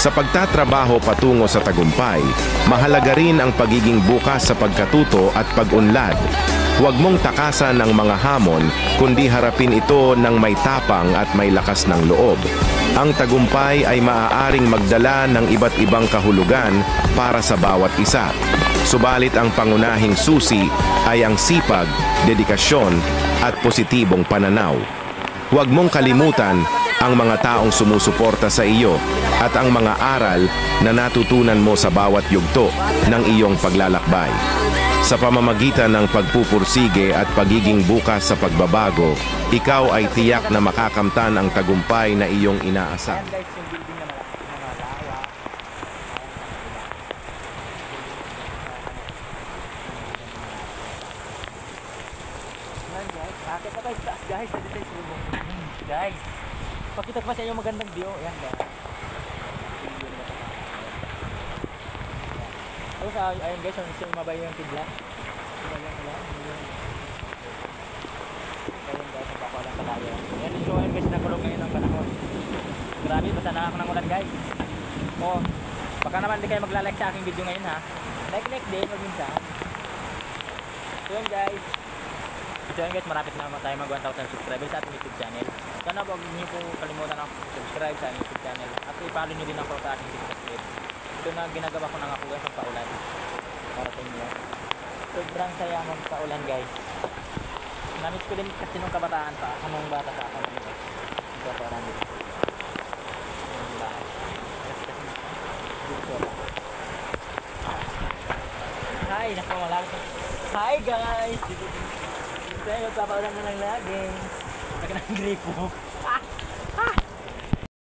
Sa pagtatrabaho patungo sa tagumpay, mahalaga rin ang pagiging bukas sa pagkatuto at pag-unlad. Huwag mong takasan ang mga hamon, kundi harapin ito ng may tapang at may lakas ng loob. Ang tagumpay ay maaaring magdala ng iba't ibang kahulugan para sa bawat isa. Subalit ang pangunahing susi ay ang sipag, dedikasyon at positibong pananaw. Huwag mong kalimutan ang mga taong sumusuporta sa iyo at ang mga aral na natutunan mo sa bawat yugto ng iyong paglalakbay. Sa pamamagitan ng pagpupursige at pagiging bukas sa pagbabago, ikaw ay tiyak na makakamtan ang tagumpay na iyong inaasam. Guys, pakita ko pa sa inyo magandang view. Ayan guys. Tapos ayun guys, yung mabay yung kidlat. Ayun guys, napapawalan pa tayo. Ayun guys, nakulog ngayon ang panahon. Grabe, basta nakakunang ulan guys. O, baka naman di kayo maglalike sa aking video ngayon ha. Like din, magminsan. So yun guys. So yun guys, marapit na tayo mag 1,000 subscribers sa ating YouTube channel. Sana huwag niyo po kalimutan ang subscribe sa YouTube channel. At i-follow niyo din ako sa ating TikTok page. Ito na ginagawa ko na nga po guys ang paulan. Para sa inyo. Sobrang saya magpaulan guys. Namiss ko din kasi nung kabataan pa. Anong bata sa akin. Ito pa rin dito. Hi! Hi guys! Kaya magpapaulan na lang lagi. Pagka ng gripo.